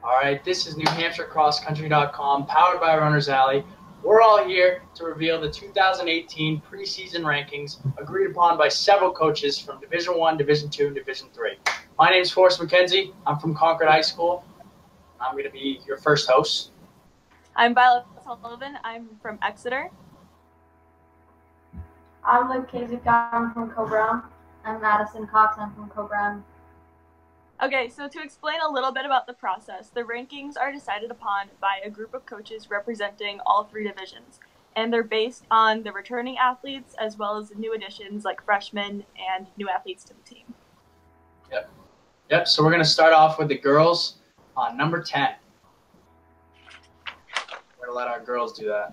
All right, this is NewHampshireCrossCountry.com, powered by Runners Alley. We're all here to reveal the 2018 preseason rankings agreed upon by several coaches from Division I, Division II, and Division III. My name is Forrest McKenzie. I'm from Concord High School. I'm going to be your first host. I'm Violet Sullivan. I'm from Exeter. I'm Luke Kasich. I'm from Co-Brown. I'm Madison Cox. I'm from Co-Brown. Okay, so to explain a little bit about the process, the rankings are decided upon by a group of coaches representing all three divisions, and they're based on the returning athletes as well as new additions like freshmen and new athletes to the team. Yep, so we're going to start off with the girls on number 10. We're going to let our girls do that.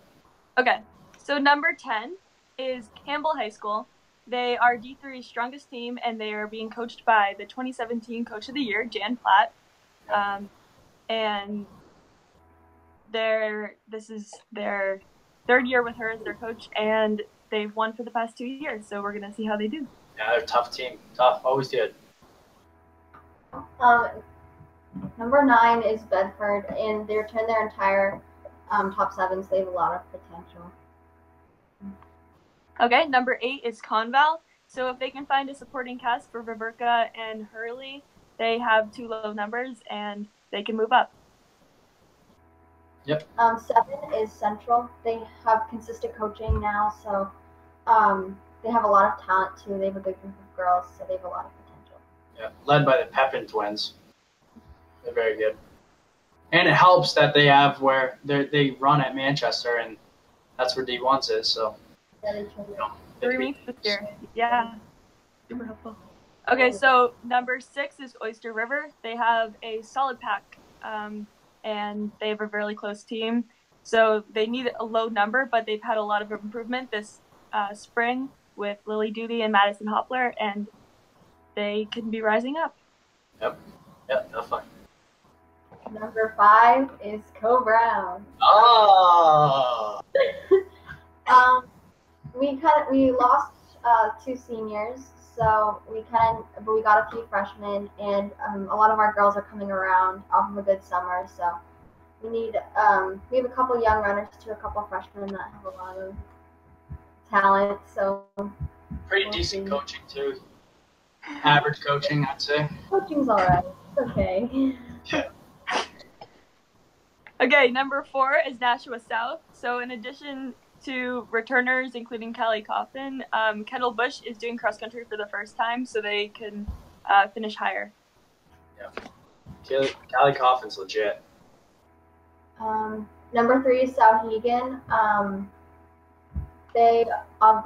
Okay, so number 10 is Campbell High School. They are D3's strongest team, and they are being coached by the 2017 Coach of the Year, Jan Platt. And this is their third year with her as their coach, and they've won for the past 2 years, so we're going to see how they do. Yeah, they're a tough team. Tough, always did. Number 9 is Bedford, and they returned their entire top 7, so they have a lot of potential. Okay, number 8 is Conval. So if they can find a supporting cast for Viverka and Hurley, they have 2 low numbers and they can move up. Yep. 7 is Central. They have consistent coaching now, so they have a lot of talent too. They have a good group of girls, so they have a lot of potential. Yeah, led by the Pepin twins. They're very good. And it helps that they have where they run at Manchester, and that's where D1s is, so. 3 weeks this year. Yeah. Super helpful. Okay, so number 6 is Oyster River. They have a solid pack, and they have a really close team. So they need a low number, but they've had a lot of improvement this spring with Lily Duty and Madison Hopler, and they can be rising up. Yep, definitely. Number 5 is Co-Brown. Oh! We lost 2 seniors, so we got a few freshmen, and a lot of our girls are coming around off of a good summer. So we have a couple young runners too, a couple freshmen that have a lot of talent. So pretty decent coaching too. Average coaching, I'd say. Coaching's all right. It's okay. Yeah. Okay, number 4 is Nashua South. So in addition to returners, including Callie Coffin, Kendall Bush is doing cross country for the first time, so they can finish higher. Yeah, Callie Coffin's legit. Number 3 is Souhegan. They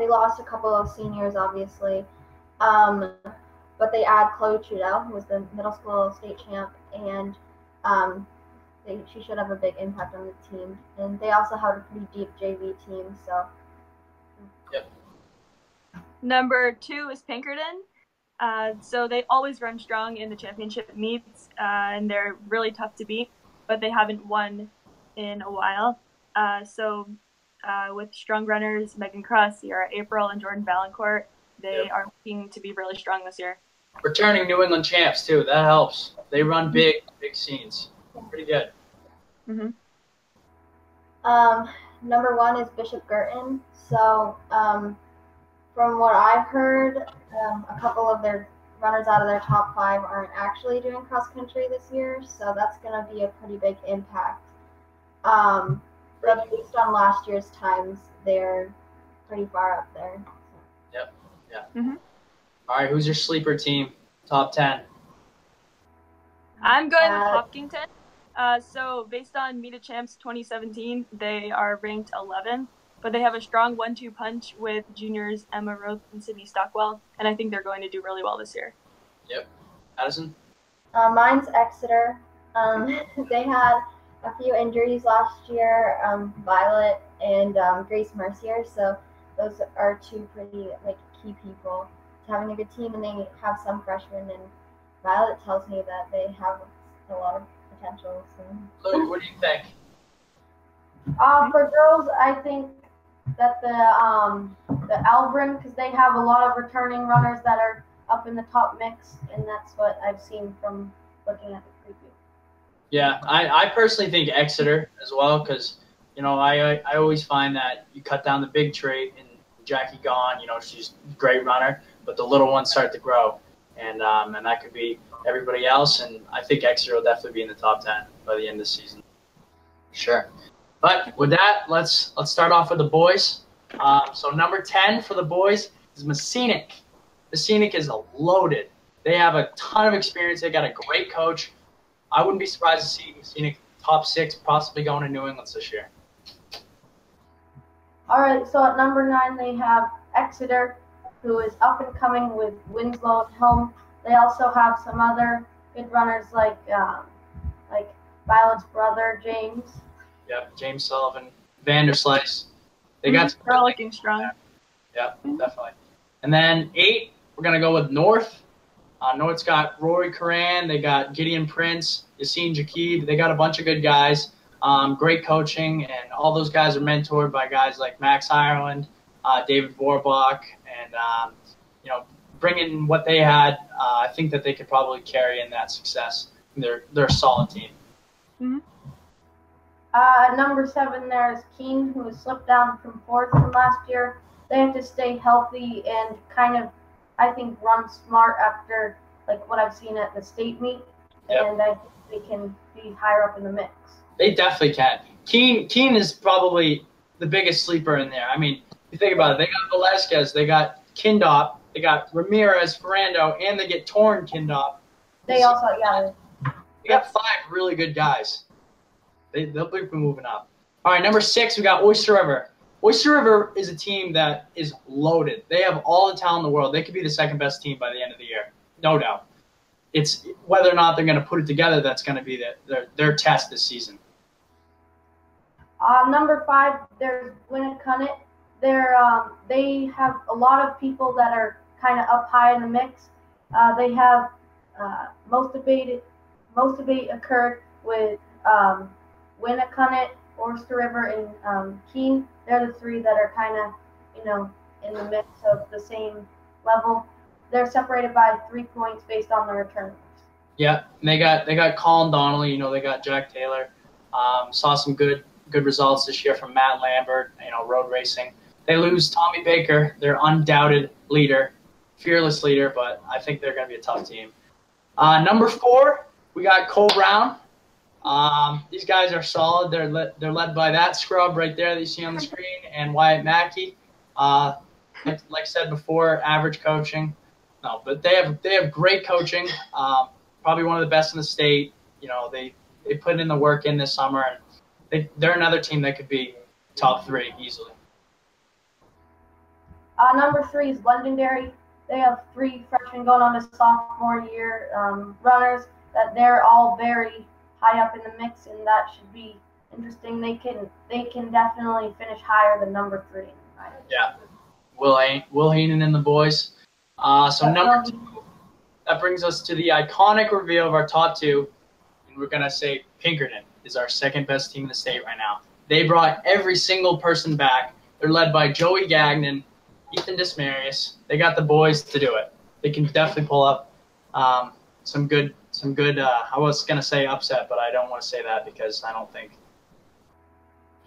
lost a couple of seniors, obviously, but they add Chloe Trudell, who was the middle school state champ, and she should have a big impact on the team. And they also have a pretty deep JV team, so. Yep. Number 2 is Pinkerton. So they always run strong in the championship meets, and they're really tough to beat, but they haven't won in a while. So with strong runners, Megan Cross, Sierra April, and Jordan Valancourt, they are looking to be really strong this year. Returning New England champs, too. That helps. They run big scenes. Pretty good. Mm-hmm. Number 1 is Bishop Girton. So from what I've heard, a couple of their runners out of their top 5 aren't actually doing cross country this year, so that's going to be a pretty big impact. But based on last year's times, they're pretty far up there. Yep. Yeah. Mm-hmm. All right, who's your sleeper team? Top 10. I'm going with Hopkinton. So based on Meet a Champs 2017, they are ranked 11th, but they have a strong 1-2 punch with juniors Emma Roth and Sydney Stockwell, and I think they're going to do really well this year. Yep. Addison? Mine's Exeter. They had a few injuries last year, Violet and Grace Mercier, so those are 2 pretty key people to having a good team, and they have some freshmen, and Violet tells me that they have a lot of potential. So. Luke, what do you think? For girls, I think that the Alvrin, because they have a lot of returning runners that are up in the top mix, and that's what I've seen from looking at the preview. Yeah, I personally think Exeter as well because, I always find that you cut down the big trait and Jackie Gone, she's a great runner, but the little ones start to grow. And that could be everybody else. And I think Exeter will definitely be in the top 10 by the end of the season. Sure. But with that, let's start off with the boys. So number 10 for the boys is Messinic. Messinic is loaded. They have a ton of experience. They got a great coach. I wouldn't be surprised to see Messinic top 6, possibly going to New England this year. All right, so at number 9 they have Exeter, who is up and coming with Winslow at home. They also have some other good runners like Violet's brother James. Yep, James Sullivan, Vanderslice. They got they're all looking strong. Yeah, definitely. And then 8, we're gonna go with North. North's got Rory Curran. They got Gideon Prince, Yassine Jakid. They got a bunch of good guys. Great coaching, and all those guys are mentored by guys like Max Ireland, David Vorbach, and bringing what they had. I think that they could probably carry in that success. They're a solid team. Mm-hmm. Number 7 there is Keene, who has slipped down from 4th from last year. They have to stay healthy and kind of, I think, run smart after what I've seen at the state meet, and I think they can be higher up in the mix. They definitely can. Keene is probably the biggest sleeper in there. I mean, if you think about it, they got Velasquez, they got Kindop, they got Ramirez, Ferrando, and they get Torn Kindop. They also, They got 5 really good guys. They'll be moving up. All right, number 6, we got Oyster River. Oyster River is a team that is loaded. They have all the talent in the world. They could be the second best team by the end of the year, no doubt. It's whether or not they're going to put it together that's going to be their test this season. Number 5, there's Winnacunnet. They have a lot of people that are kind of up high in the mix. They have most debate occurred with Winnacunnet, Oyster River, and Keene. They're the 3 that are kind of, in the mix of the same level. They're separated by 3 points based on the returners. Yeah, and they got Colin Donnelly. They got Jack Taylor. Saw some good results this year from Matt Lambert. Road racing. They lose Tommy Baker, their undoubted leader, fearless leader, but I think they're going to be a tough team. Number 4, we got Cole Brown. These guys are solid. They're led by that scrub right there that you see on the screen, and Wyatt Mackey. Like I said before, average coaching. No, but they have great coaching. Probably one of the best in the state. They put in the work in this summer, and they're another team that could be top 3 easily. Number 3 is Londonderry. They have 3 freshmen going on to sophomore year runners that they're all very high up in the mix, and that should be interesting. They can definitely finish higher than number 3. Yeah, Will Heenan and the boys. So number 2, that brings us to the iconic reveal of our top 2, and we're gonna say Pinkerton is our second best team in the state right now. They brought every single person back. They're led by Joey Gagnon, Ethan Dismarius. They got the boys to do it. They can definitely pull up some good. I was gonna say upset, but I don't want to say that because I don't think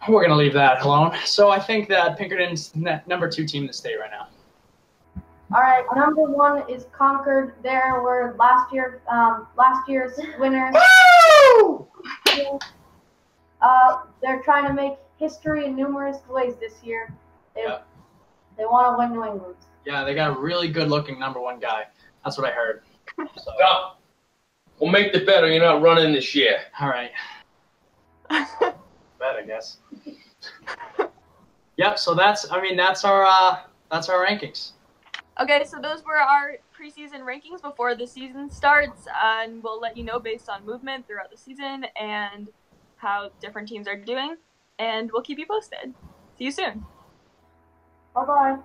we're gonna leave that alone. So I think that Pinkerton's number 2 team in the state right now. All right, number 1 is Concord. There were last year's winners. Woo! They're trying to make history in numerous ways this year. They want to win New England. Yeah, they got a really good-looking number 1 guy. That's what I heard. So. Stop. We'll make the better. You're not running this year. All right. Bet, I guess. Yep. So that's our rankings. Okay, so those were our preseason rankings before the season starts, and we'll let you know based on movement throughout the season and how different teams are doing, and we'll keep you posted. See you soon. Bye-bye.